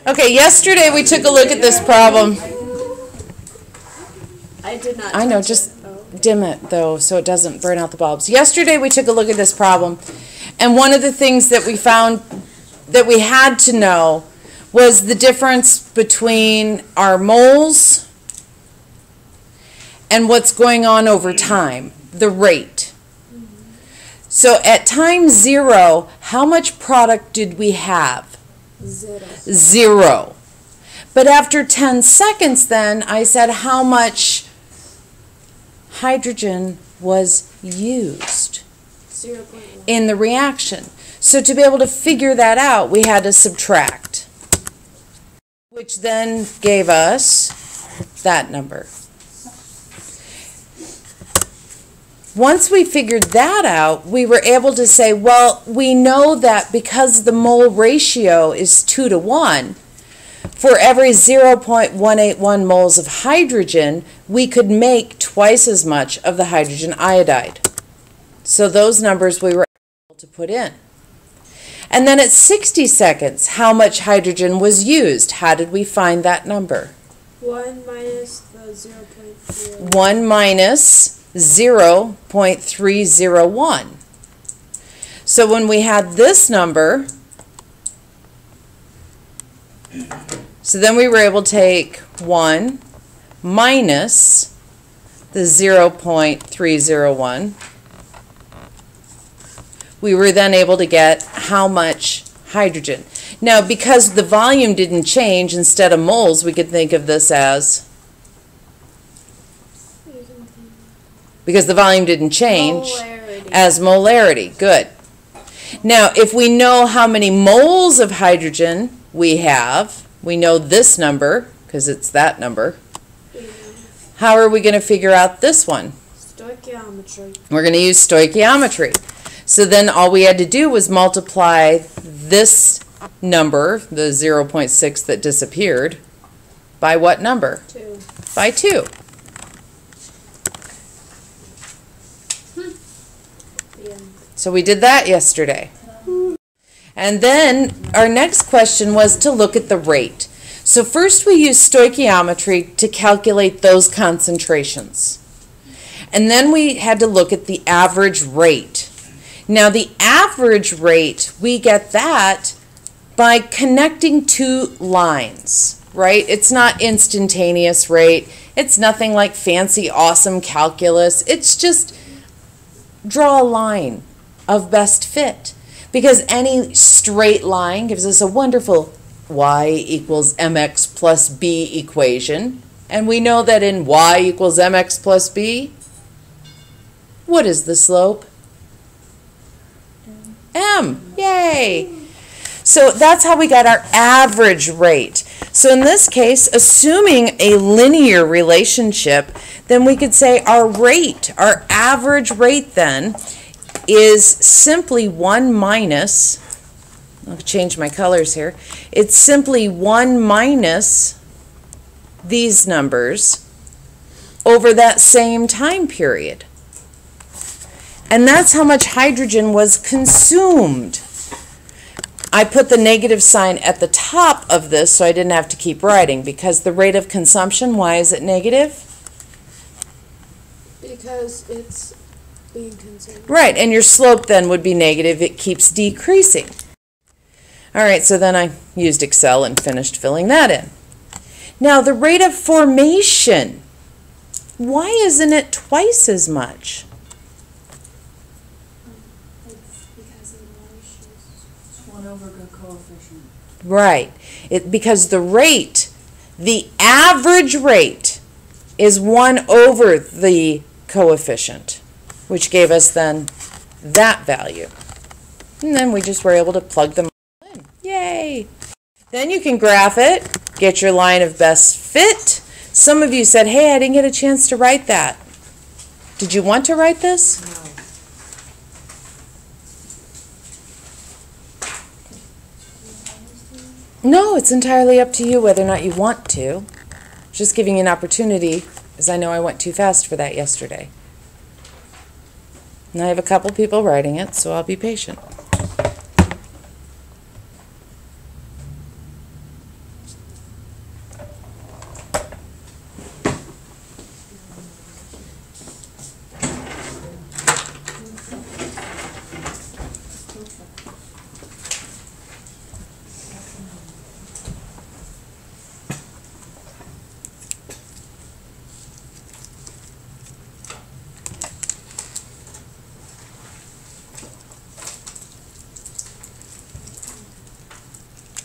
Okay, yesterday we took a look at this problem. I did not. I know, just dim it though so it doesn't burn out the bulbs. Yesterday we took a look at this problem, and one of the things that we found that we had to know was the difference between our moles and what's going on over time, the rate. So at time 0, how much product did we have? 0. But after 10 seconds then, I said how much hydrogen was used 0.1 in the reaction. So to be able to figure that out, we had to subtract, which then gave us that number. Once we figured that out, we were able to say, well, we know that because the mole ratio is 2 to 1, for every 0.181 moles of hydrogen, we could make twice as much of the hydrogen iodide. So those numbers we were able to put in. And then at 60 seconds, how much hydrogen was used? How did we find that number? 1 minus the 0.0. 1 minus 0.301. So when we had this number, so then we were able to take 1 minus the 0.301. We were then able to get how much hydrogen. Now, because the volume didn't change, instead of moles, we could think of this as, because the volume didn't change, Molarity. as molarity. Good. Now, if we know how many moles of hydrogen we have, we know this number, because it's that number. How are we going to figure out this one? Stoichiometry. We're going to use stoichiometry. So then all we had to do was multiply this number, the 0.6 that disappeared, by what number? 2. By 2. So we did that yesterday. And then our next question was to look at the rate. So first we used stoichiometry to calculate those concentrations. And then we had to look at the average rate. Now the average rate, we get that by connecting two lines, right? It's not instantaneous rate. It's nothing like fancy, awesome calculus. It's just draw a line of best fit, because any straight line gives us a wonderful y equals mx plus b equation. And we know that in y equals mx plus b, what is the slope? M. Yay! So that's how we got our average rate. So in this case, assuming a linear relationship, then we could say our rate, our average rate then, is simply 1 minus, I'll change my colors here, it's simply 1 minus these numbers over that same time period. And that's how much hydrogen was consumed. I put the negative sign at the top of this so I didn't have to keep writing, because the rate of consumption, why is it negative? Because it's being consumed. Right, and your slope then would be negative. It keeps decreasing. All right, so then I used Excel and finished filling that in. Now the rate of formation, why isn't it twice as much? It's because of the ratios. 1 over the coefficient. Right, because the rate, the average rate, is 1 over the coefficient, which gave us then that value. And then we just were able to plug them all in. Yay! Then you can graph it, get your line of best fit. Some of you said, hey, I didn't get a chance to write that. Did you want to write this? No, it's entirely up to you whether or not you want to. Just giving you an opportunity, as I know I went too fast for that yesterday. And I have a couple people writing it, so I'll be patient.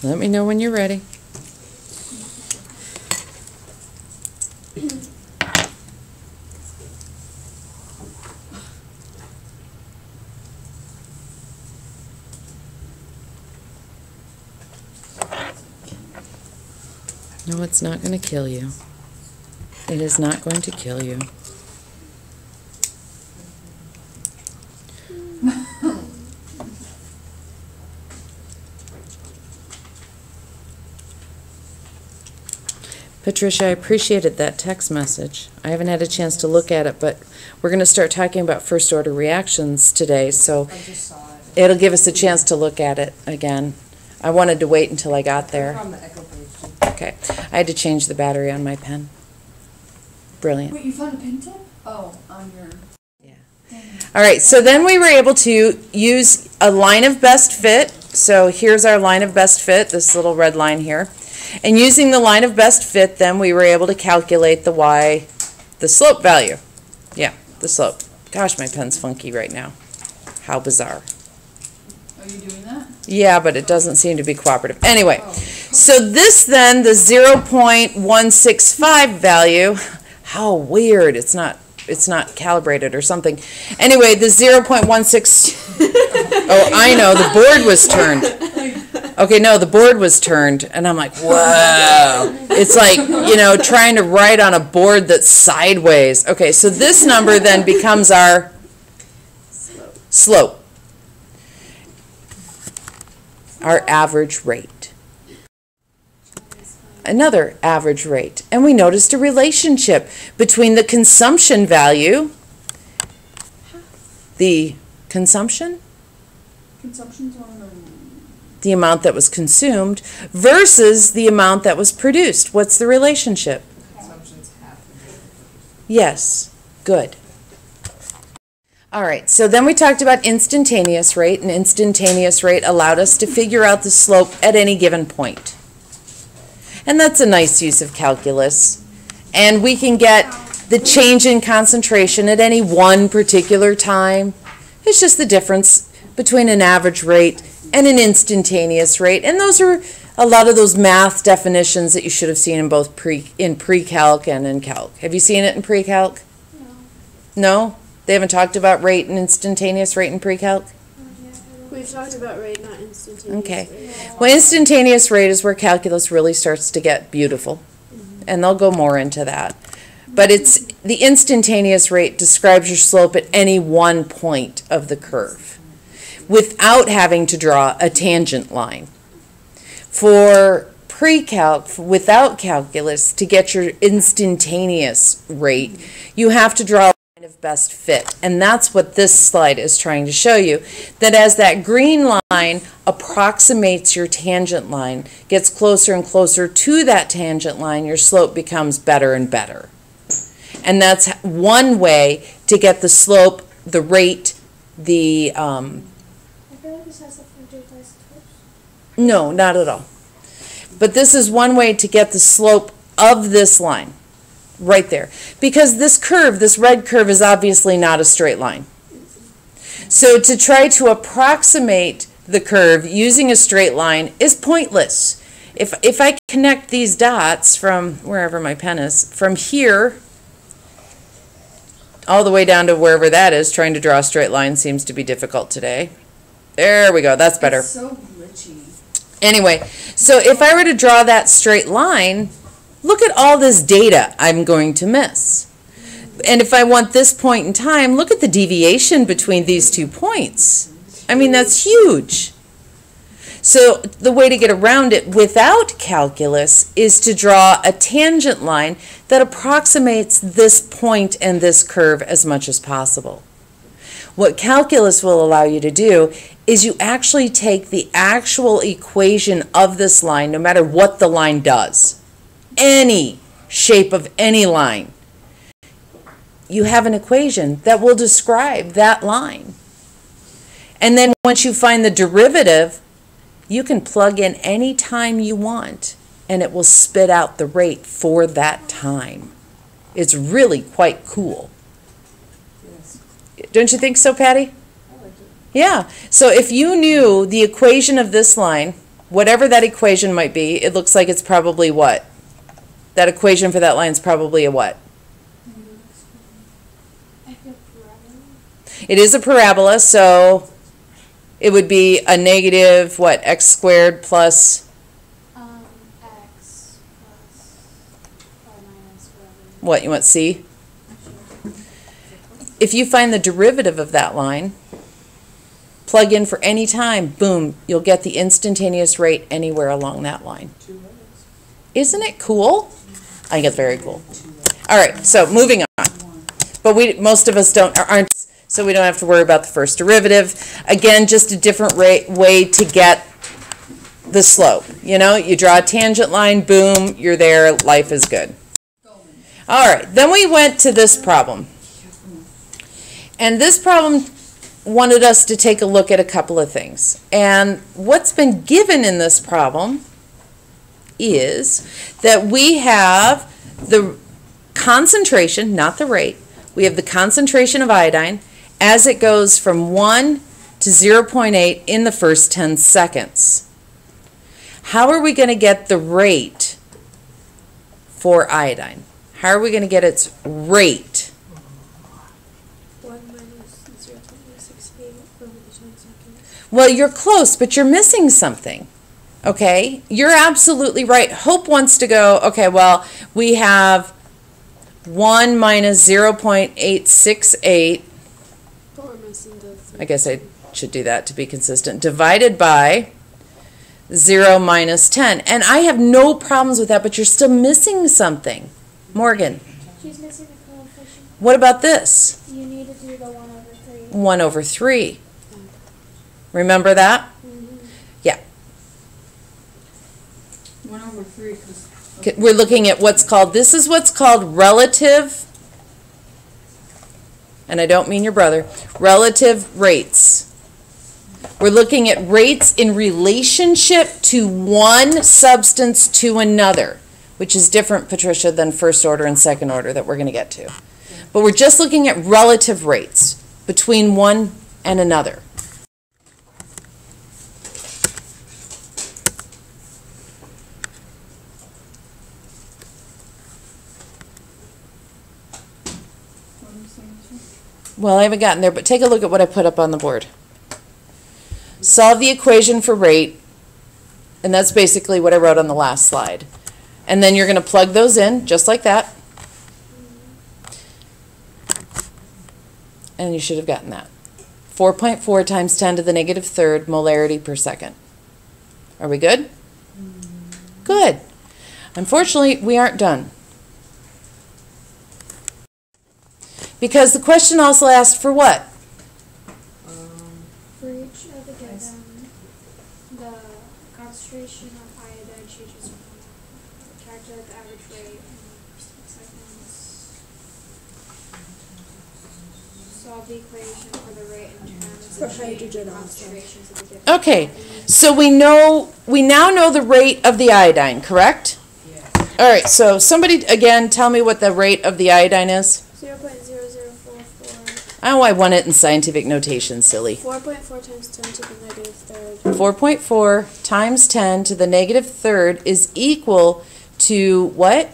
Let me know when you're ready. No, it's not going to kill you. It is not going to kill you. Patricia, I appreciated that text message. I haven't had a chance to look at it, but we're going to start talking about first order reactions today, so I just saw it. it'll give us a chance to look at it again. I wanted to wait until I got there. From the Echo page. Okay, I had to change the battery on my pen. Brilliant. Wait, you found a pin tip? Oh, on your. All right, so then we were able to use a line of best fit. So here's our line of best fit, this little red line here. And using the line of best fit, then we were able to calculate the y, the slope value. Yeah, the slope. Gosh, my pen's funky right now. How bizarre. Are you doing that? Yeah, but it doesn't seem to be cooperative. Anyway, so this then, the 0.165 value, how weird. It's not calibrated or something. Anyway, the 0.16, oh, I know, the board was turned. Okay, no, the board was turned, and I'm like, whoa. It's like, you know, trying to write on a board that's sideways. Okay, so this number then becomes our slope, our average rate. Another average rate. And we noticed a relationship between the consumption value, the consumption? Consumption's one of The amount that was consumed versus the amount that was produced. What's the relationship? consumption's half. Yes, good. All right, so then we talked about instantaneous rate, and instantaneous rate allowed us to figure out the slope at any given point. And that's a nice use of calculus. And we can get the change in concentration at any one particular time. It's just the difference between an average rate and an instantaneous rate. And those are a lot of those math definitions that you should have seen in both pre-calc and in calc. Have you seen it in pre-calc? No? They haven't talked about rate and instantaneous rate in pre-calc? We've talked about rate, not instantaneous Okay. rate. Well, instantaneous rate is where calculus really starts to get beautiful. And they'll go more into that. But it's the instantaneous rate describes your slope at any one point of the curve without having to draw a tangent line. For pre-calc, without calculus, to get your instantaneous rate, you have to draw a line of best fit. And that's what this slide is trying to show you, that as that green line approximates your tangent line, gets closer and closer to that tangent line, your slope becomes better and better. And that's one way to get the slope, the rate, the I feel like this has something to do with isotope. no, not at all. But this is one way to get the slope of this line, right there. Because this curve, this red curve, is obviously not a straight line. So to try to approximate the curve using a straight line is pointless. If I connect these dots from wherever my pen is, from here all the way down to wherever that is, trying to draw a straight line seems to be difficult today. There we go, that's better. It's so glitchy. Anyway, so if I were to draw that straight line, look at all this data I'm going to miss. And if I want this point in time, look at the deviation between these 2 points. I mean, that's huge. So the way to get around it without calculus is to draw a tangent line that approximates this point and this curve as much as possible. What calculus will allow you to do is you actually take the actual equation of this line, no matter what the line does, any shape of any line. You have an equation that will describe that line. And then once you find the derivative, you can plug in any time you want, and it will spit out the rate for that time. It's really quite cool. Yes. Don't you think so, Patty? Yeah. So if you knew the equation of this line whatever that equation might be, it looks like it's probably what? That equation for that line is probably a what? I feel parabola. It is a parabola, so it would be a negative, what, x squared plus, X plus or minus whatever. what, you want c? If you find the derivative of that line, plug in for any time, boom, you'll get the instantaneous rate anywhere along that line. Isn't it cool? I think it's very cool. All right, so moving on. But most of us aren't, so we don't have to worry about the first derivative. Again, just a different way to get the slope. You know, you draw a tangent line, boom, you're there, life is good. All right, then we went to this problem. And this problem wanted us to take a look at a couple of things. And what's been given in this problem is that we have the concentration, not the rate, we have the concentration of iodine as it goes from 1 to 0.8 in the first 10 seconds. How are we going to get the rate for iodine? How are we going to get its rate? 1 minus 0.68 over the 10 seconds. Well, you're close, but you're missing something. Okay? You're absolutely right. Hope wants to go, okay, well, we have 1 minus 0.868. But we're missing the 3. I guess I should do that to be consistent. Divided by 0 minus 10. And I have no problems with that, but you're still missing something. Morgan, She's missing the coefficient. what about this? You need to do the 1 over 3. 1 over 3. Remember that? Mm-hmm. Yeah. 1 over 3, because. We're looking at what's called, this is what's called relative, and I don't mean your brother, relative rates. We're looking at rates in relationship to one substance to another, which is different, Patricia, than first order and second order that we're going to get to. But we're just looking at relative rates between one and another. What are you saying, sir? Well, I haven't gotten there, but take a look at what I put up on the board. Solve the equation for rate, and that's basically what I wrote on the last slide. And then you're going to plug those in, just like that. And you should have gotten that. 4.4 times 10 to the negative third molarity per second. Are we good? Good. Unfortunately, we aren't done. Because the question also asked for what? For each of the given, the concentration of iodine changes from calculate the average rate in seconds. Solve the equation for the rate in terms For of hydrogen also. concentrations of the given. Okay, so we now know the rate of the iodine, correct? Yes. All right, so somebody, again, tell me what the rate of the iodine is. 0.0044. Oh, I want it in scientific notation, silly. 4.4 times 10 to the negative third. 4.4 times 10 to the negative third is equal to what?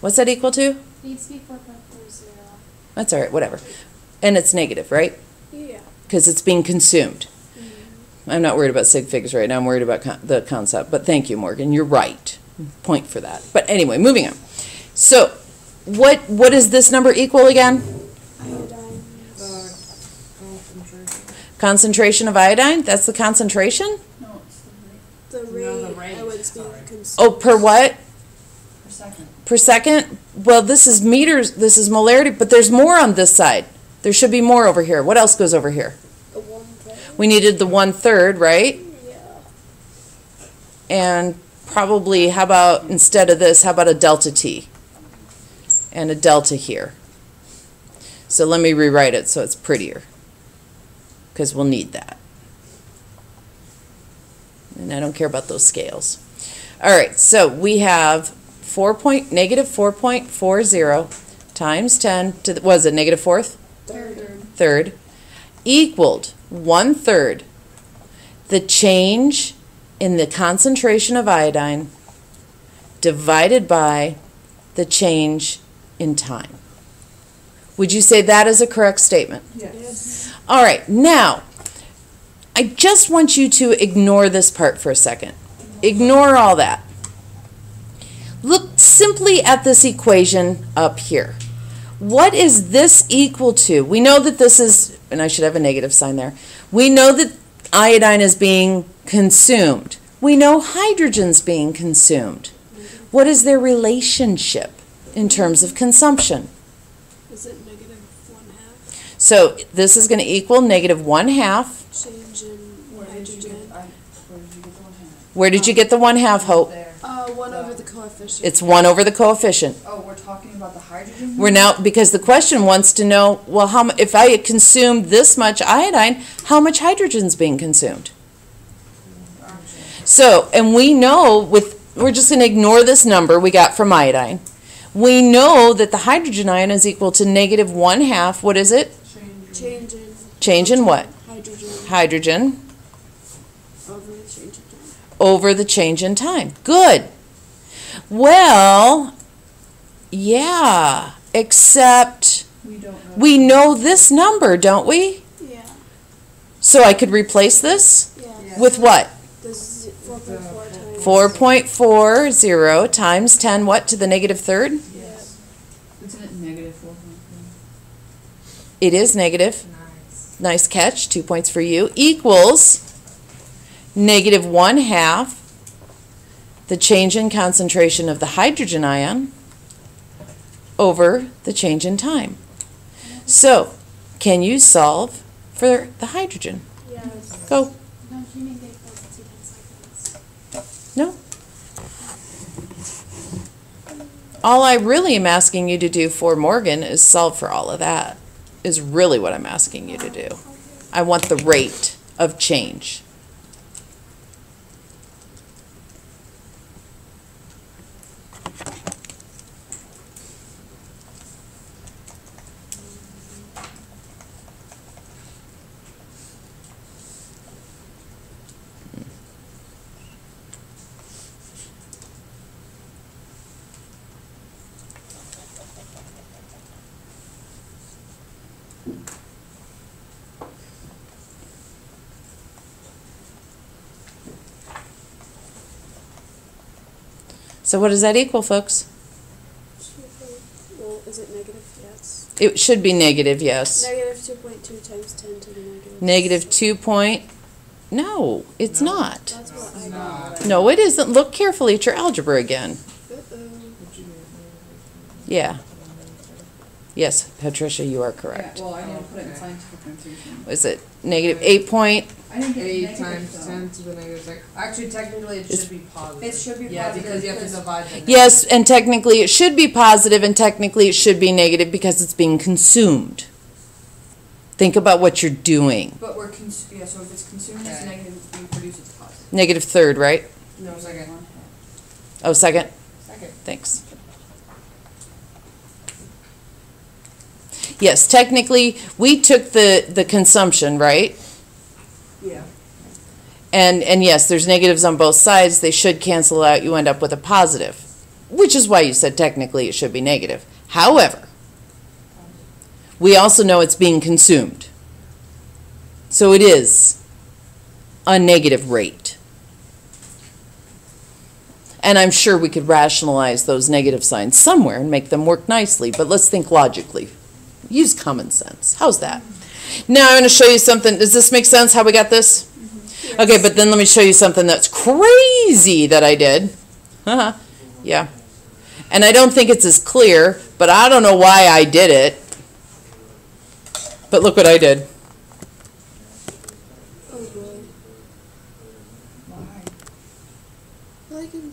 What's that equal to? Needs to be 4.40. That's all right, whatever. And it's negative, right? Yeah. Because it's being consumed. I'm not worried about sig figs right now. I'm worried about the concept. But thank you, Morgan. You're right. Point for that. But anyway, moving on. So what is this number equal again? Iodine. Concentration. Concentration of iodine? That's the concentration? No, it's The No, rate the rate, at which it's being sorry. consumed. Oh, per what? per second. Per second? Well, this is meters. This is molarity. But there's more on this side. There should be more over here. What else goes over here? The 1/3. We needed the 1/3, right? Yeah. And probably, how about, instead of this, how about a delta T? And a delta here. So let me rewrite it so it's prettier, because we'll need that. And I don't care about those scales. All right, so we have negative 4.40 times 10 to the, was it negative fourth? Third, equaled 1/3 the change in the concentration of iodine divided by the change in time. Would you say that is a correct statement? Yes. All right, now, I just want you to ignore this part for a second. Ignore all that. Look simply at this equation up here. What is this equal to? We know that this is, and I should have a negative sign there. We know that iodine is being consumed. We know hydrogen's being consumed. What is their relationship in terms of consumption? Is it negative 1/2? So this is going to equal negative 1/2. Change in Where did you hydrogen. get, where did you get the 1/2? Where did you get the 1/2, Hope? There. 1 over the coefficient. It's 1 over the coefficient. Oh, we're talking about the hydrogen? We're now, because the question wants to know, well, if I consumed this much iodine, how much hydrogen's being consumed? So, and we know we're just going to ignore this number we got from iodine. We know that the hydrogen ion is equal to negative 1/2, what is it? Change in Change in what? hydrogen Hydrogen over the change in time. over the change in time. Good. Well, yeah, except We don't know. we know this number, don't we? Yeah. So I could replace this Yeah. with what? This is 4.4 times. 4.40 times 10, what, to the negative third? Yes. Isn't it negative 4.4? It is negative. Nice catch, 2 points for you. Equals negative 1/2 the change in concentration of the hydrogen ion over the change in time. So, can you solve for the hydrogen? Yes. Go. No, you mean they both 2 seconds. No. All I really am asking you to do for Morgan is solve for all of that, is really what I'm asking you to do. I want the rate of change. So what does that equal, folks? Well, is it negative? Yes. It should be negative, yes. Negative 2.2 times 10 to the negative. Negative 2 point, no, it's not. That's what I got. No, it isn't. Look carefully at your algebra again. Uh-oh. Yeah. Yes, Patricia, you are correct. Yeah, well, I need to put it in scientific notation. Was it negative 8 point? I didn't get 8 negative, times though. 10 to the negative 6. Actually, technically, it should be positive. It should be Yeah, positive because you have to because- divide the. Yes, and technically it should be positive and technically it should be negative because it's being consumed. Think about what you're doing. But we're yeah, so if it's consumed as Okay. negative, we produce it's positive. Negative third, right? No, second. Oh, second? Second. Thanks. Yes, technically, we took the consumption, right? Yeah. And yes, there's negatives on both sides. They should cancel out. You end up with a positive, which is why you said technically it should be negative. However, we also know it's being consumed. So it is a negative rate. And I'm sure we could rationalize those negative signs somewhere and make them work nicely, but let's think logically. Use common sense. How's that? Now I'm going to show you something. Does this make sense how we got this? Okay, but then let me show you something that's crazy that I did. Yeah. And I don't think it's as clear, but I don't know why I did it. But look what I did. Oh boy. Why? Well, I can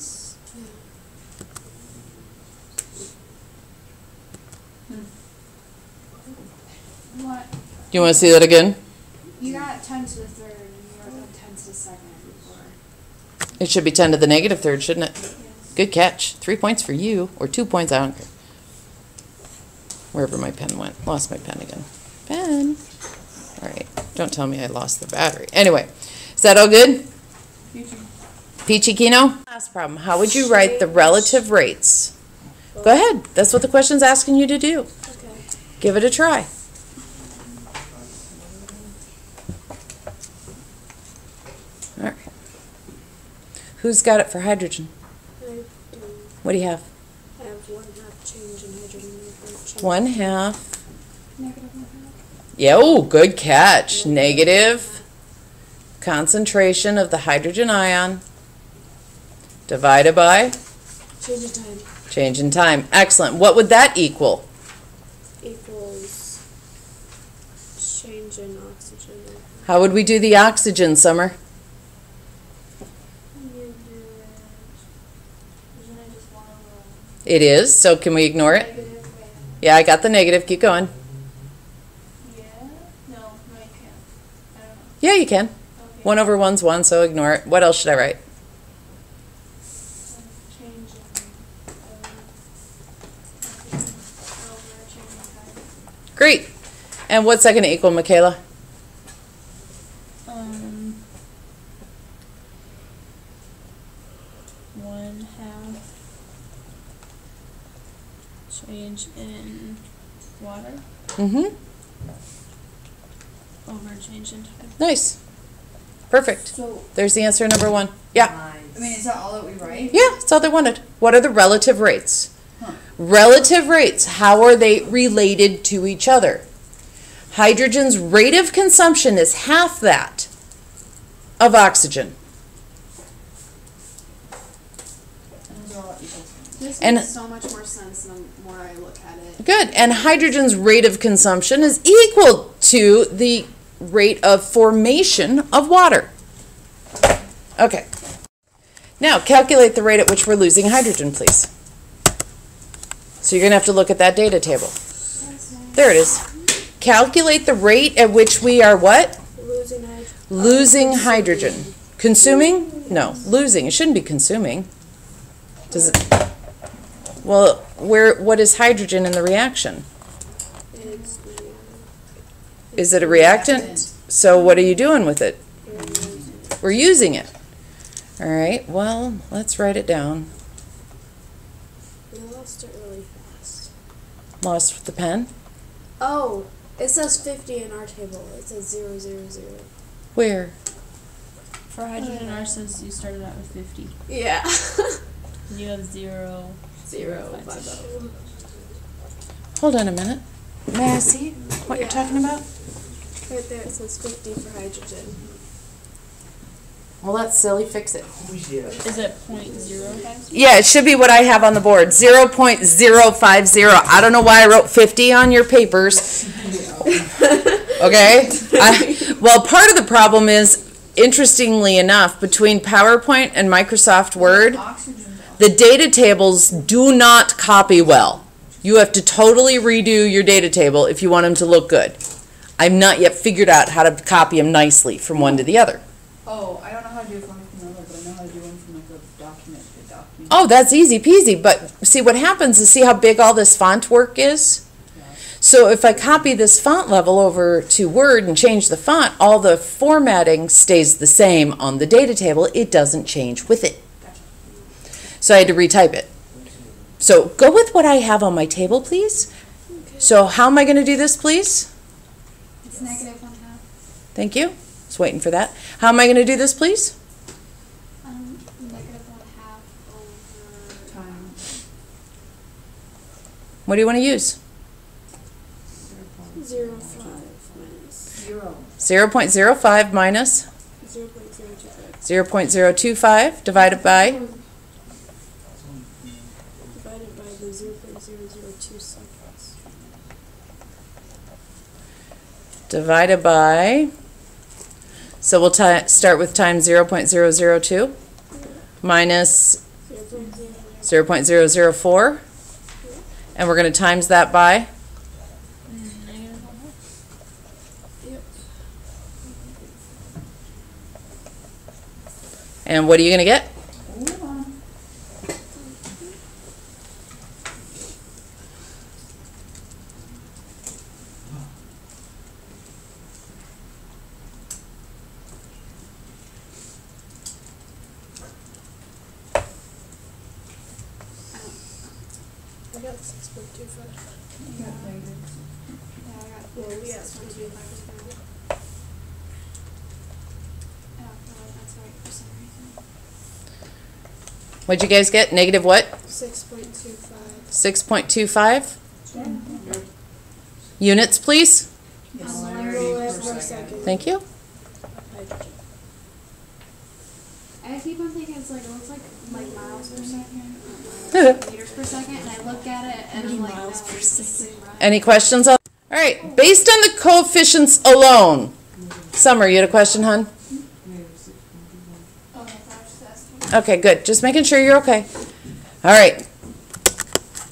yeah. What? Do you want to see that again? You got 10 to the third and you wrote down 10 to the second before. It should be 10 to the negative third, shouldn't it? Yes. Good catch. 3 points for you, or 2 points, I don't care. Wherever my pen went. Lost my pen again. Pen. All right. Don't tell me I lost the battery. Anyway, is that all good? You too. Peachy Kino? Last problem. How would you write the relative rates? Go ahead. That's what the question's asking you to do. Okay. Give it a try. All right. Who's got it for hydrogen? I do. What do you have? I have 1/2 change in hydrogen. 1/2. Negative 1/2. Yeah, oh, good catch. Negative concentration of the hydrogen ion divided by Change in time change in time. Excellent. What would that equal? equals change in oxygen. How would we do the oxygen, Summer? You do it. Isn't it just 1 over It is, so can we ignore it? negative? Yeah, I got the negative. Keep going. Yeah. No, you can't. I don't know. Yeah, you can. Okay. 1 over 1's 1, so ignore it. What else should I write? Change in over change in time. Great. And what's that going to equal, Michaela? 1/2 change in water Mm-hmm. over change in time. Nice. Perfect. So, There's the answer number 1. Yeah. I mean, is that all that we write? Yeah, that's all they wanted. What are the relative rates? Huh. Relative rates, how are they related to each other? Hydrogen's rate of consumption is half that of oxygen. Those are all equal. This And- makes so much more sense the more I look at it. Good. And hydrogen's rate of consumption is equal to the rate of formation of water. Okay. Now, calculate the rate at which we're losing hydrogen, please. So you're going to have to look at that data table. There it is. Calculate the rate at which we are what? Losing hydrogen. Losing hydrogen. Consuming? No, losing. It shouldn't be consuming. Does it? Well, what is hydrogen in the reaction? It's Is it a reactant? So what are you doing with it? We're using it. All right, well, let's write it down. We lost it really fast. Lost the pen? Oh, it says 50 in our table. It says 0, 0, 0. Where? For hydrogen, ours says you started out with 50. Yeah. And you have 0. 0, 5, 5. Hold on a minute. May I see what you're talking about? Right there it says 50 for hydrogen. Well, that's silly. Fix it. Is it 0.05? Yeah, it should be what I have on the board, 0.050. I don't know why I wrote 50 on your papers. Okay? Well, part of the problem is, interestingly enough, between PowerPoint and Microsoft Word, the data tables do not copy well. You have to totally redo your data table if you want them to look good. I've not yet figured out how to copy them nicely from one to the other. Oh, I don't know how to do it from another, but I know how to do one from like a document to document. Oh, that's easy peasy, but see what happens is, see how big all this font work is? So if I copy this font level over to Word and change the font, all the formatting stays the same on the data table. It doesn't change with it. So I had to retype it. So go with what I have on my table, please. So how am I going to do this, please? It's negative 1/2. Thank you. Just waiting for that. How am I going to do this, please? Negative 1/2 over Time. What do you want to use? 0, 5 minus 0.05 minus 0.025 0.025 divided by divided by the 0.002 seconds. divided by, so we'll start with times 0.002 minus 0.004, and we're going to times that by, Negative 1/2. Yep. and what are you going to get? Hold on. You got negative. Yeah, I got 6.25. I don't feel like that's right for some reason. What'd you guys get? Negative what? 6.25. 6.25? Units, please. Yes. Molar per second. Thank you. I keep on thinking it looks like miles per second, meters per second, and I look at it and I'm like, no, it's the same right. Any questions on? All right, based on the coefficients alone. Summer, you had a question, hon? Oh, I thought I was just asking. Okay, good. Just making sure you're okay. All right.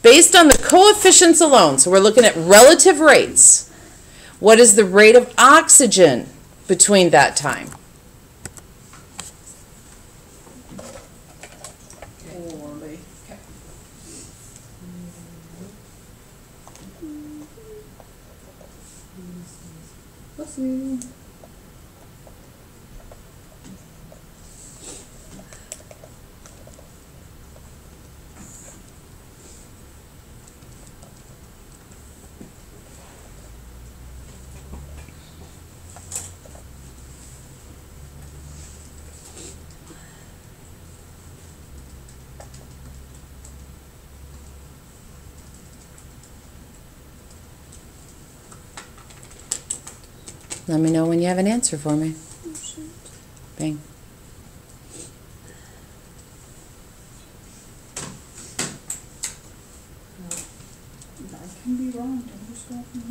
Based on the coefficients alone, so we're looking at relative rates. What is the rate of oxygen between that time? 40. Bless you. Let me know when you have an answer for me. Bang. I can be wrong. Don't just go off me.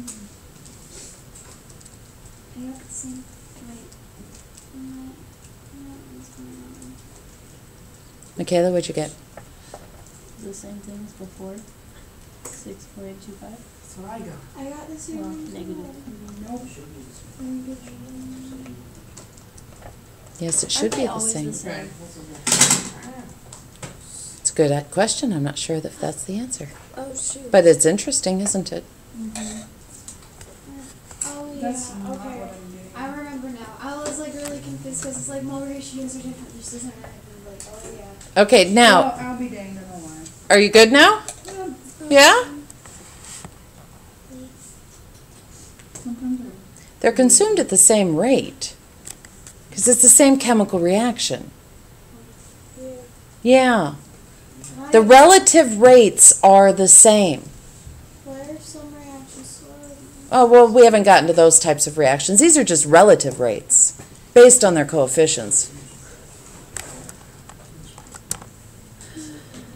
I got the same, wait. What's going on? Michaela, what'd you get? The same thing as before. 6.25. That's what I got. I got the same Well, thing. negative. Yes, it Aren't should they be the always same. the same? Right, that's what I got. It's a good question. I'm not sure if that's the answer. Oh, shoot. But it's interesting, isn't it? Oh, yeah, That's not okay. what I'm doing. I remember now. I was like really confused because it's like molar ratios are different. This isn't right. And like, oh yeah. Okay, now, Well, I'll be danged, I don't lie. are you good now? Yeah? Sometimes They're consumed at the same rate. Because it's the same chemical reaction. Yeah. The relative rates are the same. Why are some reactions slow? Oh, well, we haven't gotten to those types of reactions. These are just relative rates based on their coefficients.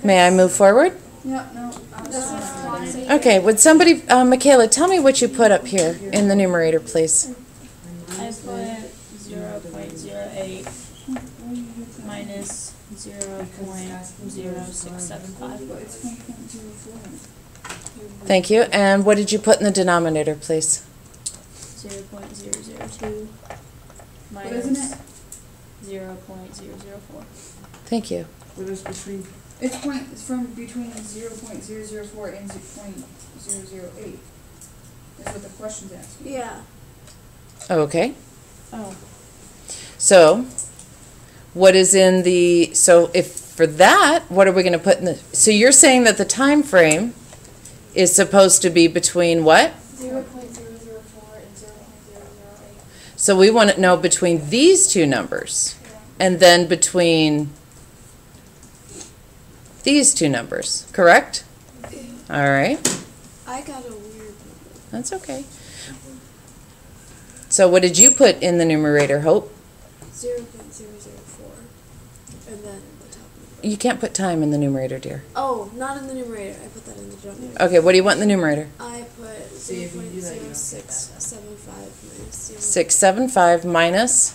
May I move forward? Yeah, no, I was Okay, would somebody, Michaela, tell me what you put up here in the numerator, please. I put 0.08 minus 0.0675. But it's 1.04. Thank you. And what did you put in the denominator, please? 0.002 But isn't minus it? 0.004. Thank you. What is between? It's from between 0.004 and 0.008. That's what the question's asking. Yeah. Okay. Oh, So, what is in the, so if for that, what are we going to put in the, so you're saying that the time frame is supposed to be between what? 0.004 and 0.008. So we want to know between these two numbers and then between these two numbers, correct? All right, I got a weird number. that's okay. So what did you put in the numerator, Hope? 0.004. And then the top number. You can't put time in the numerator, dear. Oh, not in the numerator. I put that in the denominator. Okay, what do you want in the numerator? I put See, if you do that, you don't get that. 0.0675 minus 675 minus,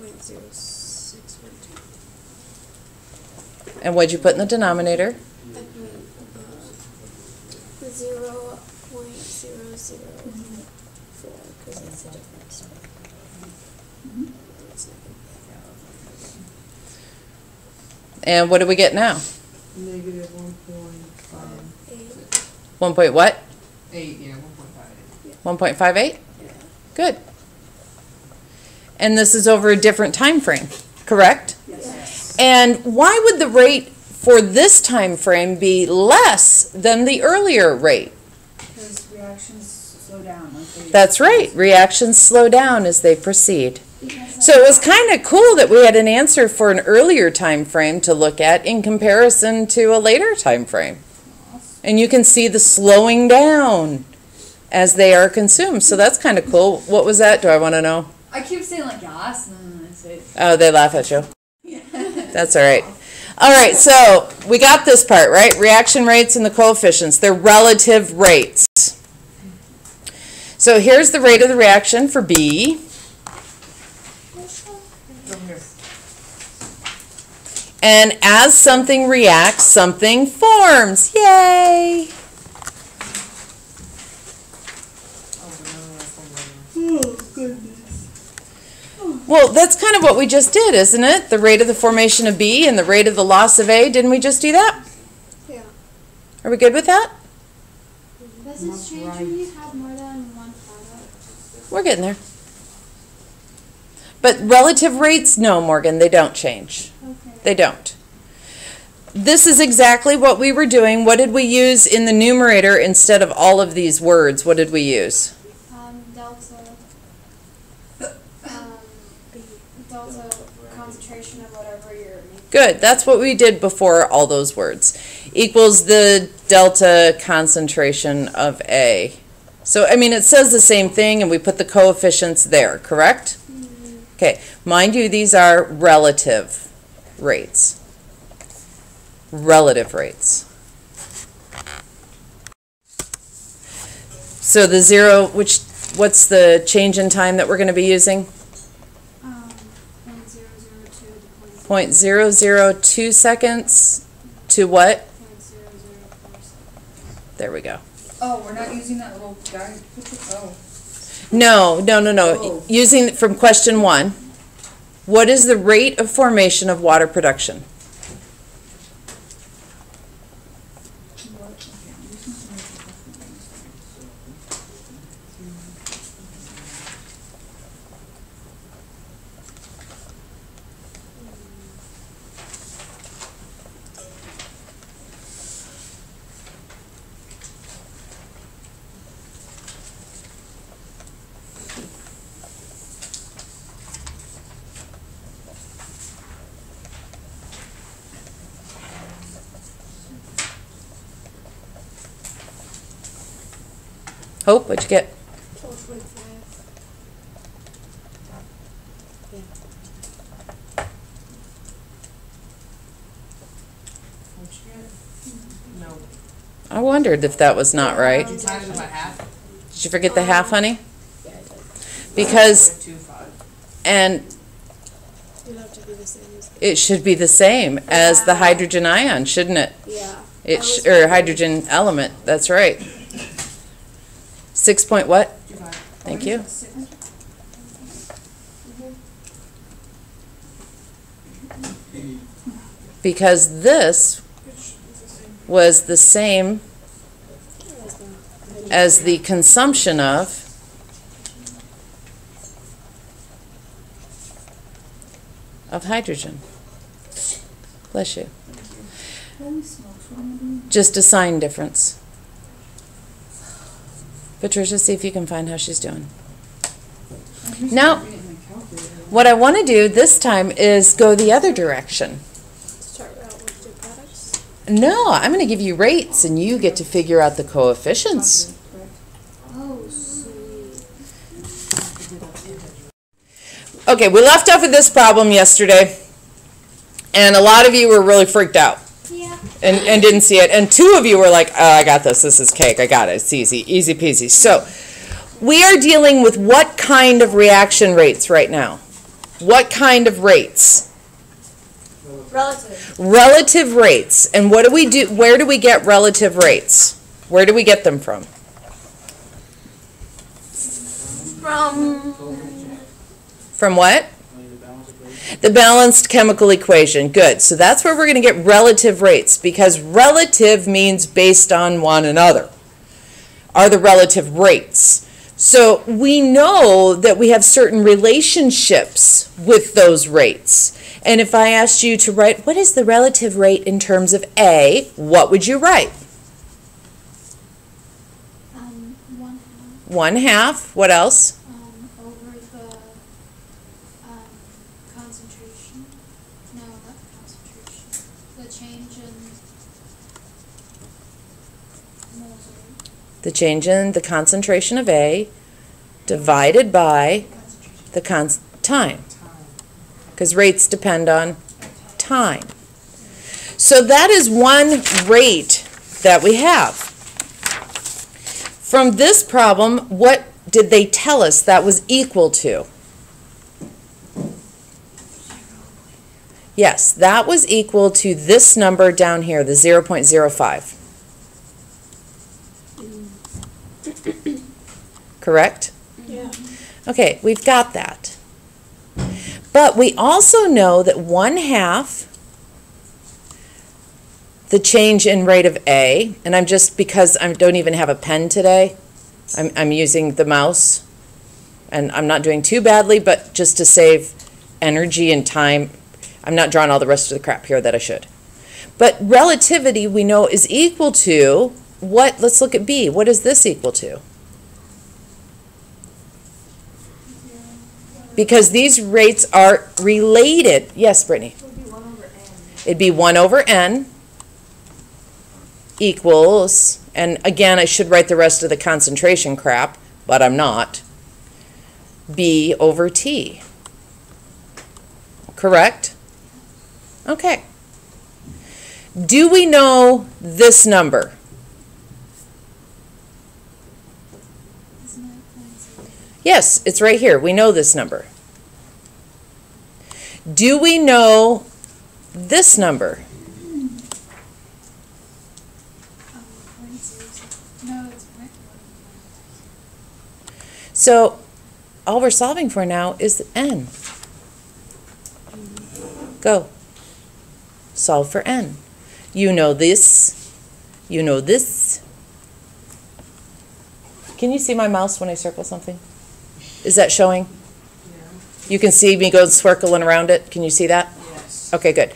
0.0612. and what'd you put in the denominator? I put 0.004 because that's the difference. It's not And what do we get now? Negative 1.58. 8. 1 point what? Yeah, 1.58. 1.58? Yeah. Good. And this is over a different time frame, correct? Yes. And why would the rate for this time frame be less than the earlier rate? Because reactions slow down. Like they That's right. Reactions slow down as they proceed. Because So it was kind of cool that we had an answer for an earlier time frame to look at in comparison to a later time frame. And you can see the slowing down as they are consumed. So that's kind of cool. What was that? Do I want to know? I keep saying like yes, and then I say Oh, they laugh at you. That's all right. All right, so we got this part, right? Reaction rates and the coefficients. They're relative rates. So here's the rate of the reaction for B. From here. And as something reacts, something forms. Yay! Oh, banana, that's from banana. Well, that's kind of what we just did, isn't it? The rate of the formation of B and the rate of the loss of A. Didn't we just do that? Yeah. Are we good with that? does it change when you have more than one product? We're getting there. But relative rates, no, Morgan, they don't change. Okay. They don't. This is exactly what we were doing. What did we use in the numerator instead of all of these words? What did we use? Delta. Delta concentration of whatever you're making. Good. That's what we did before all those words. Equals the delta concentration of A. So, I mean, it says the same thing, and we put the coefficients there, correct? Okay. Mind you, these are relative rates. Relative rates. So the zero, what's the change in time that we're going to be using? 0.002 seconds to what? 0.004 seconds. There we go. oh, we're not using that little guy. Oh, No. Oh. Using from question 1, what is the rate of formation of water production? what? Okay, I'm using some of the different things. Hope, what'd you get? 12.5. What'd you get? No. I wondered if that was not right. You times it by half? Did you forget the half, honey? Yeah, I did. Because, 0.25. and It'd have to be the same as. it should be the same as the hydrogen ion, shouldn't it? Yeah. Or hydrogen element, that's right. 6 point what? 25. Thank you. Because this was the same as the consumption of hydrogen. Bless you. Holy smokes, what am I doing? Just a sign difference. Patricia, see if you can find how she's doing. I'm used to Now- doing it in my calculator. What I want to do this time is go the other direction. Start out with two products. No, I'm going to give you rates and you get to figure out the coefficients. Correct. Oh, sweet. Okay, we left off with this problem yesterday, and a lot of you were really freaked out Yeah. and didn't see it, and 2 of you were like, oh, I got this is cake, I got it, it's easy peasy. So, we are dealing with what kind of reaction rates right now? What kind of rates? Relative. Relative rates. And what do we do, where do we get relative rates? Where do we get them from? From what? The balanced chemical equation. Good. So that's where we're going to get relative rates, because relative means based on one another are the relative rates. So we know that we have certain relationships with those rates. And if I asked you to write, what is the relative rate in terms of A, what would you write? 1/2. 1/2. What else? Over the concentration. No, not the concentration. The change in moles rate. The change in the concentration of A divided by the time. Because rates depend on time. So that is one rate that we have. From this problem, what did they tell us that was equal to? Yes, that was equal to this number down here, the 0.05. Correct? Yeah. Okay, we've got that. But we also know that 1/2 the change in rate of A, and I'm just, because I don't even have a pen today, I'm using the mouse, and I'm not doing too badly, but just to save energy and time, I'm not drawing all the rest of the crap here that I should. But relativity we know is equal to what? Let's look at B. What is this equal to? Because these rates are related. Yes, Brittany? It'd be 1 over n equals, and again, I should write the rest of the concentration crap, but I'm not, B over T. Correct? Okay. Do we know this number? Isn't it 0.0? Yes, it's right here. We know this number. Do we know this number? 0.00. No, it's 0.1. So all we're solving for now is n. Go. Solve for n. You know this. You know this. Can you see my mouse when I circle something? Is that showing? Yeah. You can see me go swirling around it. Can you see that? Yes. Okay, good.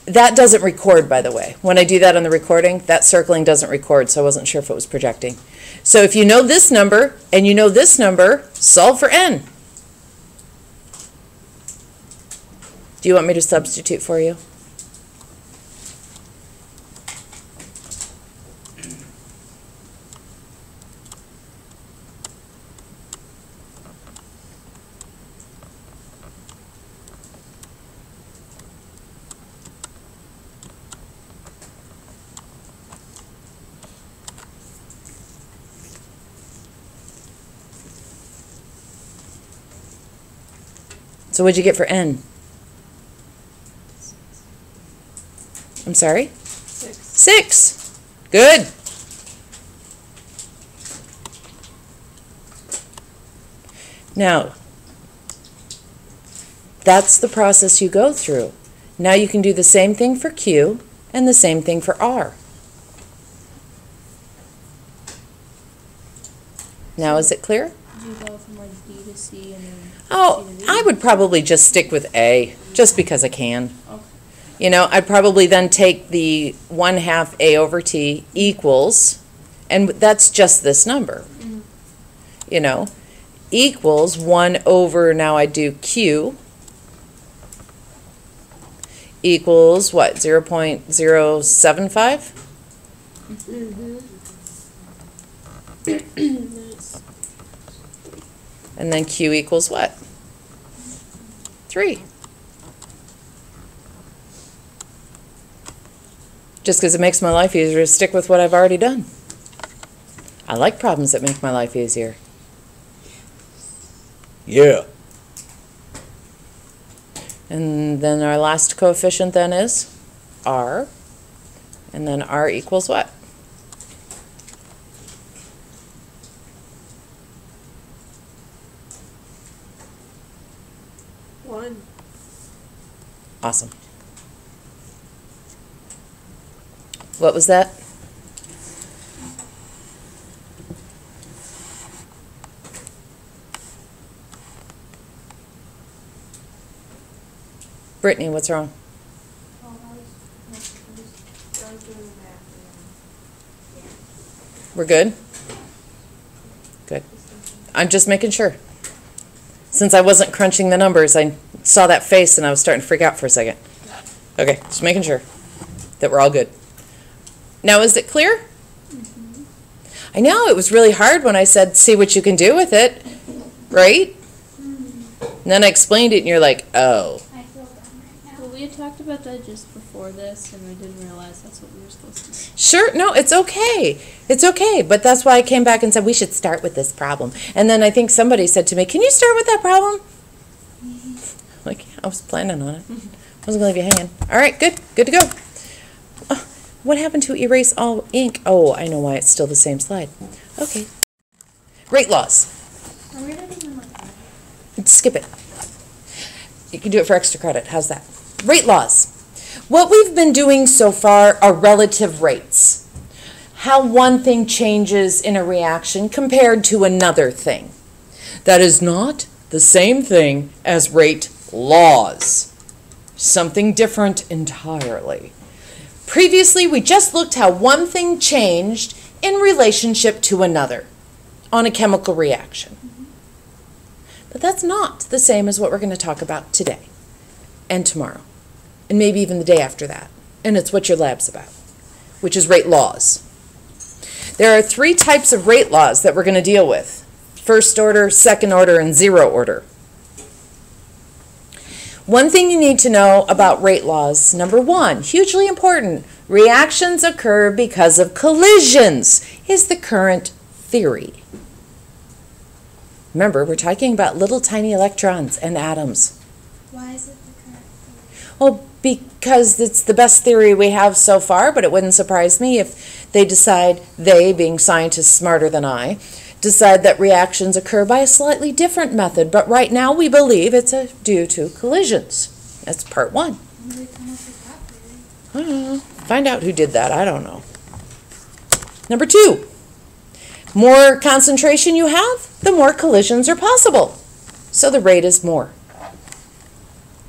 That doesn't record, by the way. When I do that on the recording, that circling doesn't record, so I wasn't sure if it was projecting. So if you know this number and you know this number, solve for n. Do you want me to substitute for you? So what'd you get for n? I'm sorry? 6. 6. Good. Now, that's the process you go through. Now you can do the same thing for Q and the same thing for R. Now is it clear? Do you go from like D to C and then Oh, C to D? I would probably just stick with A, just because I can. Okay. You know, I'd probably then take the 1/2 A over T equals, and that's just this number. You know, equals 1 over, now I do Q, equals what, 0.075? And then Q equals what? 3. Just because it makes my life easier to stick with what I've already done. I like problems that make my life easier. Yeah. And then our last coefficient then is R. And then R equals what? Awesome. What was that? Brittany, what's wrong? We're good? Good. I'm just making sure. Since I wasn't crunching the numbers, I saw that face and I was starting to freak out for a second. Okay, just making sure that we're all good. Now, is it clear? I know, it was really hard when I said, see what you can do with it, right? And then I explained it and you're like, oh. I feel dumb right now. Well, we had talked about that just before this, and we didn't realize that's what we were supposed to do. Sure, no, it's okay. It's okay, but that's why I came back and said we should start with this problem. And then I think somebody said to me, can you start with that problem? Like, yeah, I was planning on it. I wasn't going to leave you hanging. All right, good to go. What happened to erase all ink? Oh, I know why it's still the same slide. Okay. Rate laws. Are we ready to like that? Skip it. You can do it for extra credit. How's that? Rate laws. What we've been doing so far are relative rates. How one thing changes in a reaction compared to another thing. That is not the same thing as rate laws. Something different entirely. Previously, we just looked how one thing changed in relationship to another on a chemical reaction. But that's not the same as what we're going to talk about today and tomorrow, and maybe even the day after that. And it's what your lab's about, which is rate laws. There are 3 types of rate laws that we're going to deal with: first order, second order, and zero order. One thing you need to know about rate laws, number 1, hugely important, reactions occur because of collisions, is the current theory. Remember, we're talking about little tiny electrons and atoms. Why is it the current theory? Well, because it's the best theory we have so far, but it wouldn't surprise me if they decide, they being scientists smarter than I, decide that reactions occur by a slightly different method, but right now we believe it's due to collisions. That's part 1. When did they come up with that theory? I don't know. Find out who did that. I don't know. Number 2, more concentration you have, the more collisions are possible. So the rate is more.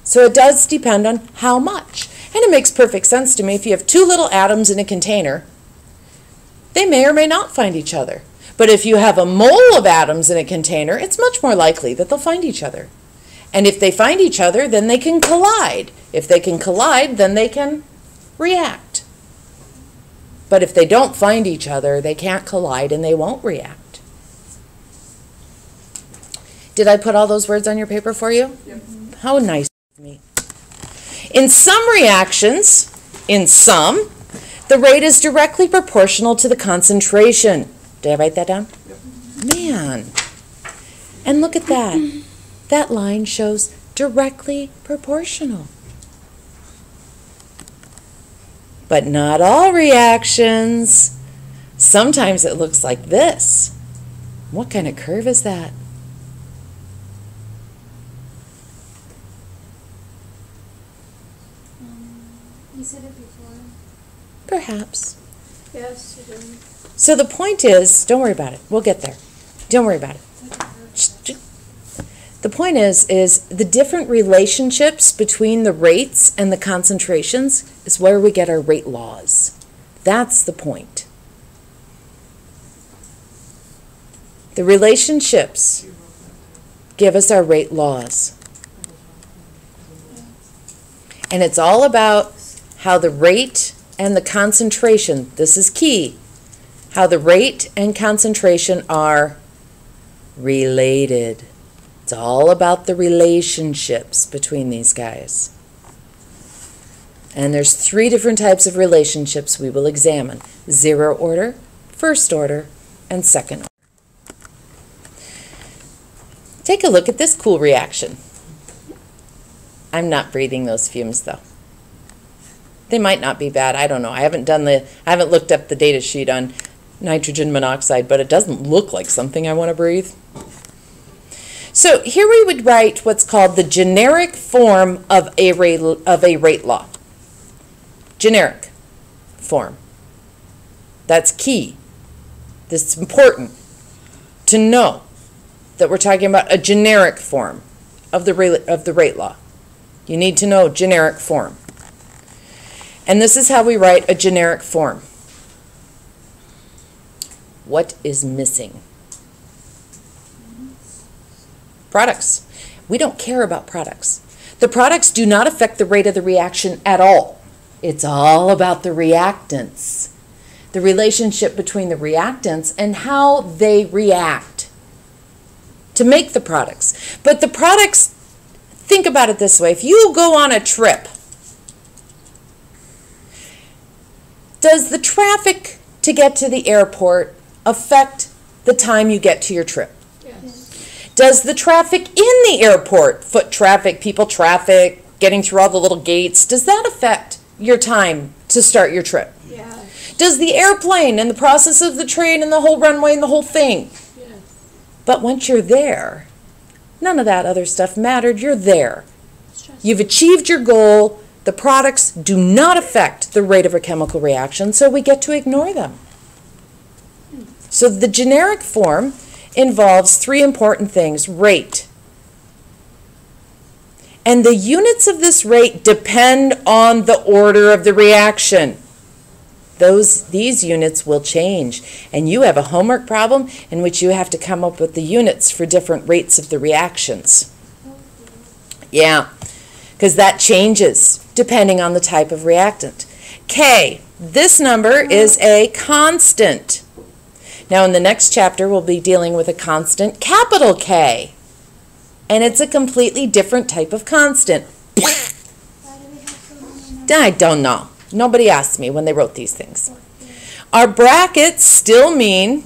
So it does depend on how much. And it makes perfect sense to me. If you have 2 little atoms in a container, they may or may not find each other. But if you have a mole of atoms in a container, it's much more likely that they'll find each other. And if they find each other, then they can collide. If they can collide, then they can react. But if they don't find each other, they can't collide and they won't react. Did I put all those words on your paper for you? Yep. How nice of me. In some reactions, the rate is directly proportional to the concentration. Did I write that down? Yep. Man. And look at that. That line shows directly proportional. But not all reactions. Sometimes it looks like this. What kind of curve is that? You said it before. Perhaps. Yes, you did. So the point is, don't worry about it. We'll get there. Don't worry about it. The point is the different relationships between the rates and the concentrations is where we get our rate laws. That's the point. The relationships give us our rate laws. And it's all about how the rate and the concentration, this is key, how the rate and concentration are related. It's all about the relationships between these guys. And there's 3 different types of relationships we will examine: zero order, first order, and second order. Take a look at this cool reaction. I'm not breathing those fumes though. They might not be bad. I don't know. I haven't looked up the data sheet on nitrogen monoxide, but it doesn't look like something I want to breathe. So here we would write what's called the generic form of a rate law. Generic form. That's key. This is important to know that we're talking about a generic form of the rate law. You need to know generic form. And this is how we write a generic form. What is missing? Products. We don't care about products. The products do not affect the rate of the reaction at all. It's all about the reactants. The relationship between the reactants and how they react to make the products. But the products, think about it this way. If you go on a trip, does the traffic to get to the airport affect the time you get to your trip? Yes. Does the traffic in the airport, foot traffic, people traffic, getting through all the little gates, does that affect your time to start your trip? Yeah. Does the airplane and the process of the train and the whole runway and the whole thing? Yes. But once you're there, none of that other stuff mattered. You're there. You've achieved your goal. The products do not affect the rate of a chemical reaction, so we get to ignore them. So the generic form involves three important things. Rate. And the units of this rate depend on the order of the reaction. These units will change. And you have a homework problem in which you have to come up with the units for different rates of the reactions. Yeah, because that changes depending on the type of reactant. K, this number is a constant. Now in the next chapter we'll be dealing with a constant, capital K. And it's a completely different type of constant. Why do we have so many numbers? I don't know. Nobody asked me when they wrote these things. Our brackets still mean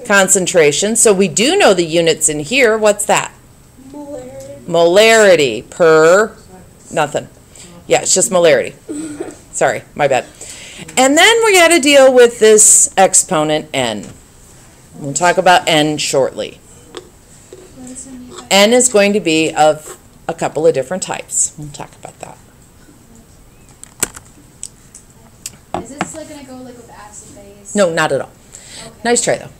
concentration, so we do know the units in here. What's that? Molarity per nothing. Yeah, it's just molarity. Sorry, my bad. And then we got to deal with this exponent n. We'll talk about n shortly. What does it mean by- N is going to be of a couple of different types. We'll talk about that. Is this like gonna go like with acid base? No, not at all. Okay. Nice try though.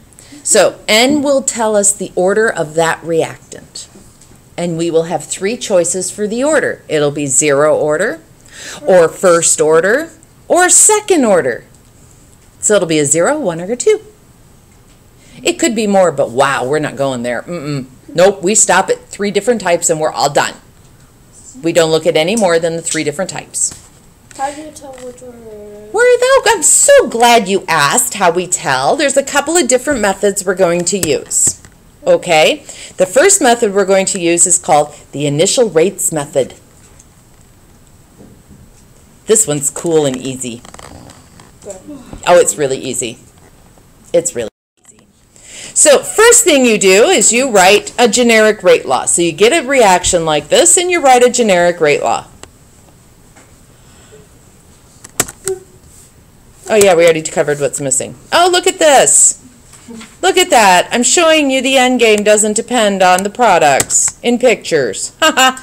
So N will tell us the order of that reactant. And we will have three choices for the order. It'll be zero order, or first order, or second order. So it'll be a 0, 1, or a 2. It could be more, but wow, we're not going there. Nope, we stop at 3 different types and we're all done. We don't look at any more than the 3 different types. How do you tell which order? I'm so glad you asked how we tell. There's a couple of different methods we're going to use. Okay? The first method we're going to use is called the initial rates method. This one's cool and easy. Oh, it's really easy. It's really easy. So first thing you do is you write a generic rate law. So you get a reaction like this and you write a generic rate law. Oh yeah, we already covered what's missing. Oh, look at this. Look at that. I'm showing you the end game doesn't depend on the products in pictures. Haha.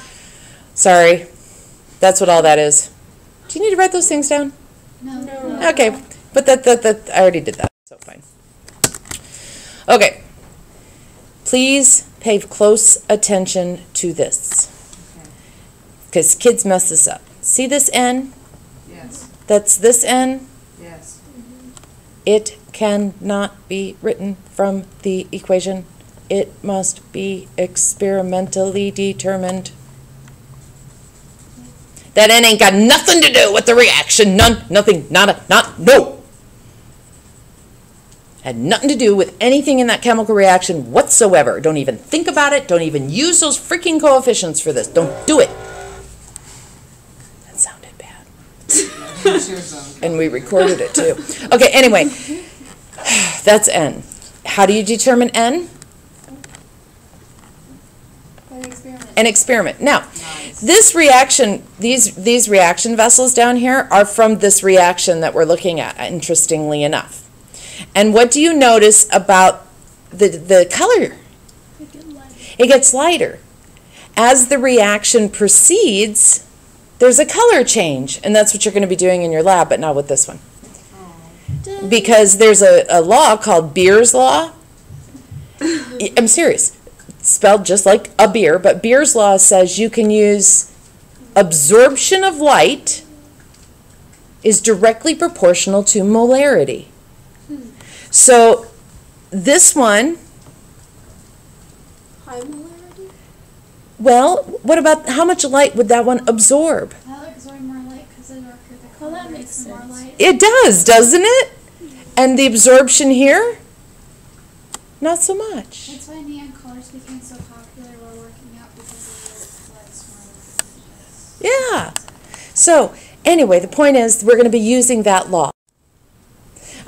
Sorry. That's what all that is. Do you need to write those things down? No. Okay. But that I already did that. So fine. Okay. Please pay close attention to this. Because kids mess this up. See this N? Yes, That's this N? yes. It cannot be written from the equation. It must be experimentally determined. That N ain't got nothing to do with the reaction. None, nothing, nada, not, no. Had nothing to do with anything in that chemical reaction whatsoever. Don't even think about it. Don't even use those freaking coefficients for this. Don't do it. That sounded bad. It's your zone. And we recorded it too. Okay, anyway, that's N. How do you determine N? By the experiment. An experiment. Now, Nice. this reaction, these reaction vessels down here are from this reaction that we're looking at, interestingly enough. And what do you notice about the color? It gets lighter. As the reaction proceeds, there's a color change, and that's what you're going to be doing in your lab, but not with this one. Because there's a law called Beer's law. I'm serious. spelled just like a beer, but Beer's law says you can use absorption of light is directly proportional to molarity. So this one, High molarity? well, what about how much light would that one absorb? That'll absorb more light because the darker the Oh, color that makes the more sense. light. It does, doesn't it? And the absorption here, not so much. That's why neon colors became so popular while working out because they lets more light. Yeah. So anyway, the point is we're going to be using that law.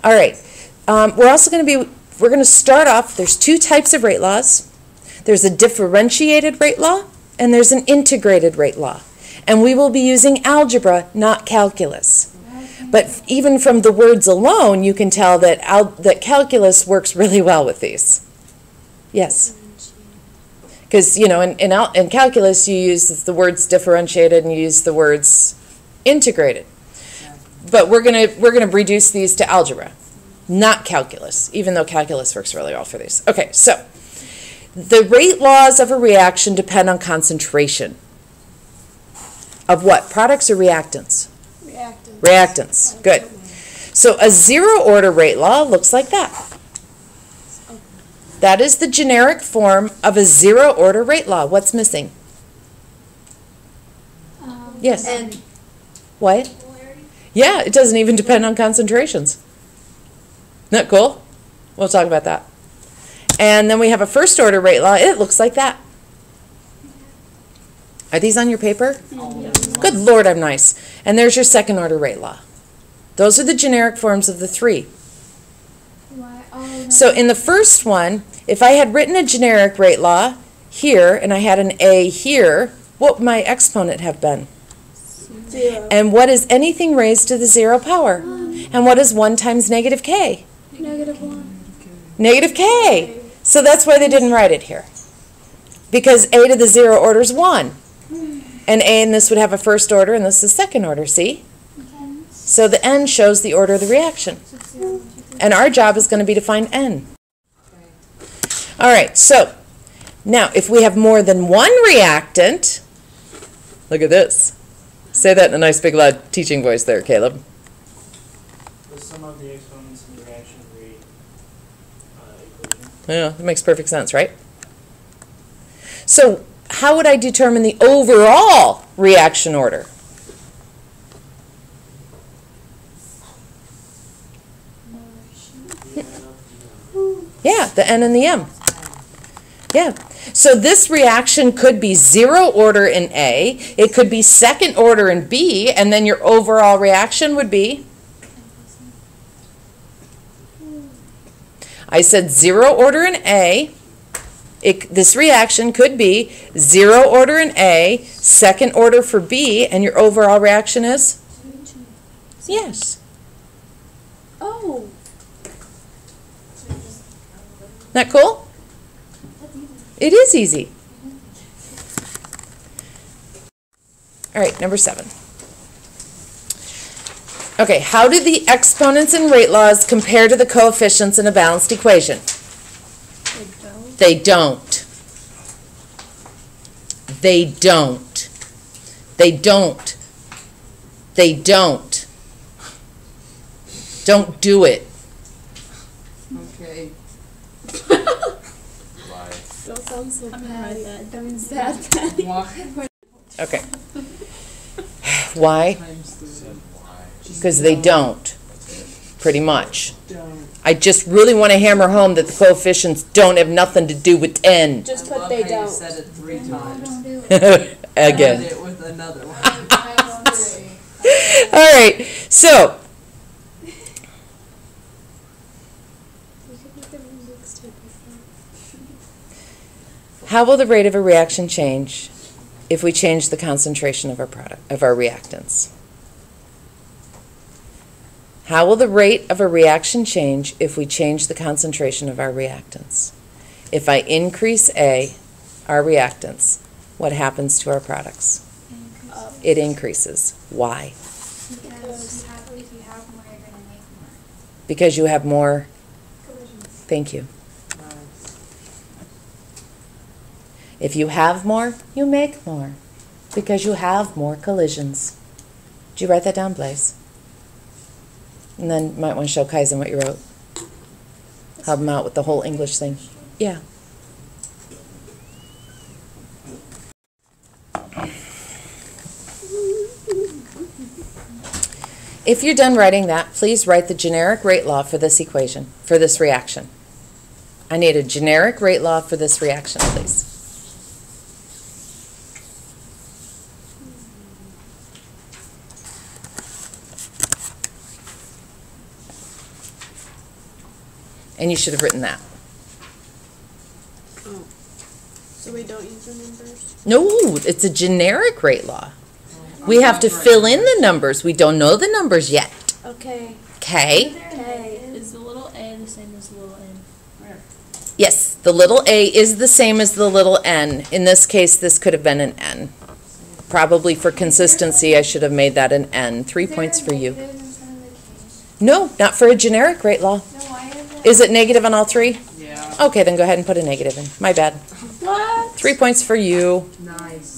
All right. We're also going to we're going to start off, there's two types of rate laws. There's a differentiated rate law and there's an integrated rate law. And we will be using algebra, not calculus. But even from the words alone, you can tell that that calculus works really well with these. Yes? Because, you know, in calculus, you use the words differentiated and you use the words integrated. But we're gonna reduce these to algebra, not calculus, even though calculus works really well for these. Okay, so the rate laws of a reaction depend on concentration. Of what? Products or reactants? Reactants. Reactants. Good. So a zero order rate law looks like that. That is the generic form of a zero order rate law. What's missing? Yes. And What? molarity? Yeah, it doesn't even depend on concentrations. Isn't that cool? We'll talk about that. And then we have a first order rate law. It looks like that. Are these on your paper? Good Lord, I'm nice. And there's your second order rate law. Those are the generic forms of the three. Why? Oh, no. So in the first one, if I had written a generic rate law here and I had an A here, what would my exponent have been? 0. And what is anything raised to the 0 power? And what is 1 times negative k? -1. Negative k. So that's why they didn't write it here. Because A to the 0 order is 1. And A in this would have a first order and this is second order, see? So the N shows the order of the reaction. And our job is going to be to find N. All right, so now if we have more than one reactant, look at this. Say that in a nice big loud teaching voice there, Caleb. The sum of the exponents in the reaction rate equation. Yeah, that makes perfect sense, right? So how would I determine the overall reaction order? Yeah, the N and the M. Yeah. So this reaction could be 0 order in A, it could be second order in B, and then your overall reaction would be? I said 0 order in A. This reaction could be 0 order in A, second order for B, and your overall reaction is? Yes. Oh. Isn't that cool? It is easy. All right, number 7. Okay, how do the exponents in rate laws compare to the coefficients in a balanced equation? They don't. They don't. They don't. They don't. Don't do it. Okay. That sounds so I'm gonna bad. write that. That means bad. Why? Okay. Why? Times 3. Because they don't, pretty much. Don't. I just really want to hammer home that the coefficients don't have nothing to do with n. Just I put love they how don't. You said it 3 times. Don't do it. Add Again. it with another one. All right, so how will the rate of a reaction change if we change the concentration of our reactants? How will the rate of a reaction change if we change the concentration of our reactants? If I increase A, our reactants, what happens to our products? It increases. Why? Because if you have more, you're gonna make more. Because you have more. Thank you. If you have more, you make more, because you have more collisions. Did you write that down, Blaze? And then you might want to show Kaizen what you wrote. Help him out with the whole English thing. Yeah. If you're done writing that, please write the generic rate law for this equation, for this reaction. I need a generic rate law for this reaction, please. And you should have written that. Oh. So we don't use the numbers? No, it's a generic rate law. We have to fill in the numbers. We don't know the numbers yet. Okay. Okay? Okay. Is the little a the same as the little n? Yes, the little a is the same as the little n. In this case, this could have been an n. Probably for consistency, I should have made that an n. 3 points for you. No, not for a generic rate law. Is it negative on all three? Yeah. Okay, then go ahead and put a negative in. My bad. What? 3 points for you. Nice.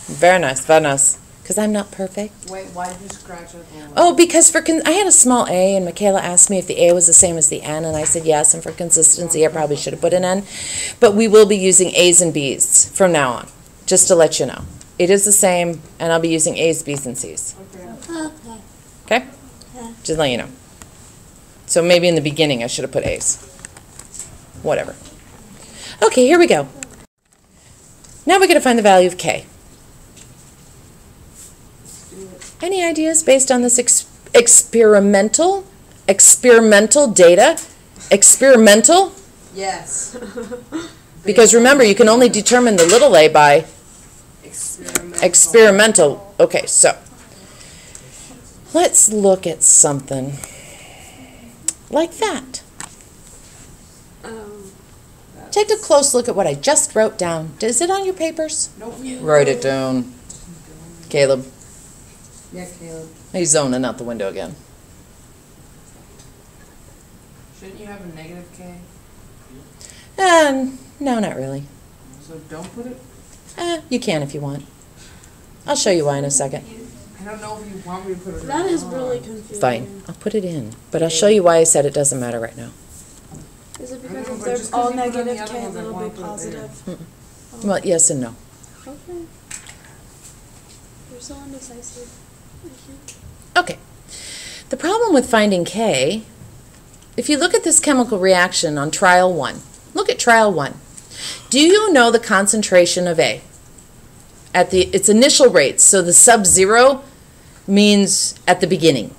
Very nice, very nice. Because I'm not perfect. Wait, why did you scratch it? Oh, because I had a small a, and Michaela asked me if the a was the same as the n, and I said yes, and for consistency, I probably should have put an n. But we will be using a's and b's from now on, just to let you know. It is the same, and I'll be using a's, b's, and c's. Okay. Okay? Just let you know. So maybe in the beginning, I should have put a's. Whatever. Okay, here we go. Now we're going to find the value of k. Any ideas based on this experimental data? Experimental? Yes. Because remember, you can only determine the little a by experimental. Okay, so let's look at something like that. Take a close look at what I just wrote down. Is it on your papers? Nope. Write it down. Caleb. Yeah, Caleb. He's zoning out the window again. Shouldn't you have a negative k? No, not really. So don't put it. You can if you want. I'll show you why in a second. I don't know if you want me to put it. That or is not. really confusing. Fine, I'll put it in. But I'll show you why I said it doesn't matter right now. Is it I because know, if but they're just 'cause all you put it on the negative other k, ones, I that'll wanna be put it there. positive? Well, yes and no. Okay. You're so indecisive. Okay. The problem with finding K, if you look at this chemical reaction on trial 1, look at trial 1. Do you know the concentration of A? At its initial rates, so the sub-zero means at the beginning.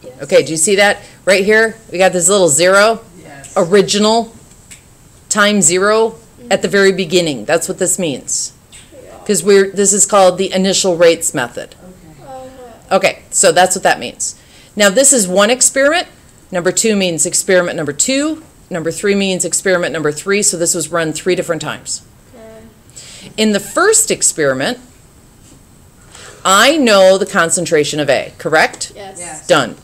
Yes. Okay, do you see that? Right here, we got this little zero, Yes. original, time zero, at the very beginning. That's what this means. Because this is called the initial rates method. Okay, so that's what that means. Now this is one experiment. Number 2 means experiment number 2. Number 3 means experiment number 3, so this was run 3 different times. Okay. In the first experiment, I know the concentration of A, correct? Yes. Yes. Done.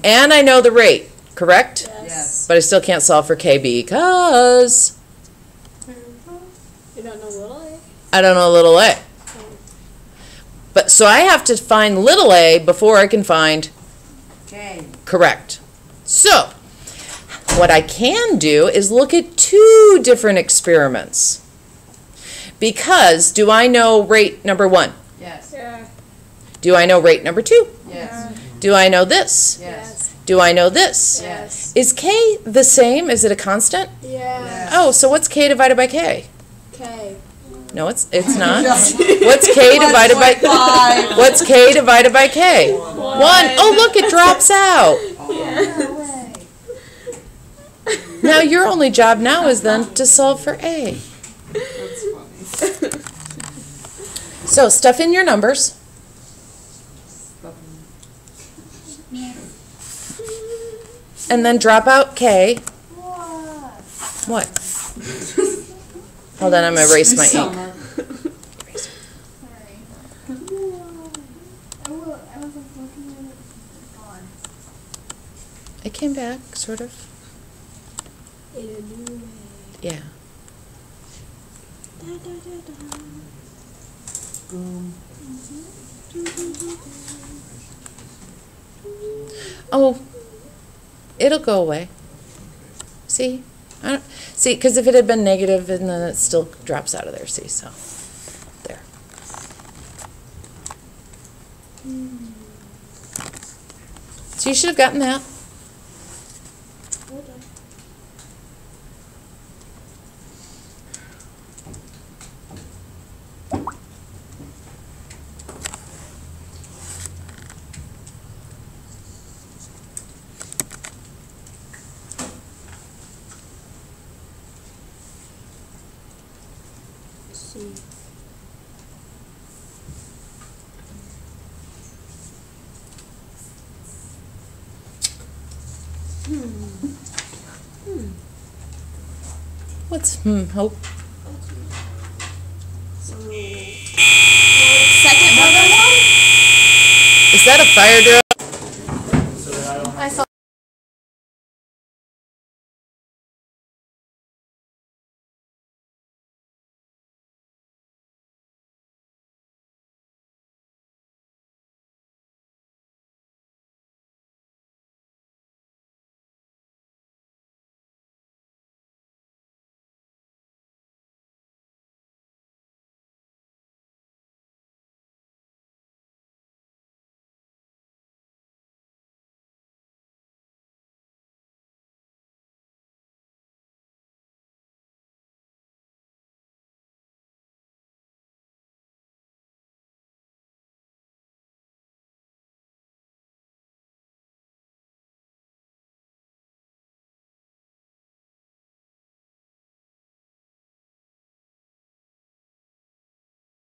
And I know the rate, correct? Yes. But I still can't solve for K because You don't know little a? I don't know little a. But so I have to find little a before I can find K. correct. So what I can do is look at 2 different experiments. Because do I know rate number 1? Yes. Yeah. Do I know rate number 2? Yes. Do I know this? Yes. Do I know this? Yes. Is K the same? Is it a constant? Yeah. Oh, so what's K divided by K? K. No, it's not. What's K divided by 1.5. What's K divided by K? 1. Oh, look, it drops out. Now your only job now is then to solve for A. That's funny. So stuff in your numbers. And then drop out K. What? Hold on, I'm going to erase my ink. Summer. It came back, sort of. In a new way. Yeah. Boom. Oh, it'll go away. See? I don't, see, because if it had been negative, and then it still drops out of there, see, so, there. So you should have gotten that. See. What's, Hope? Second mother one? Is that a fire drill?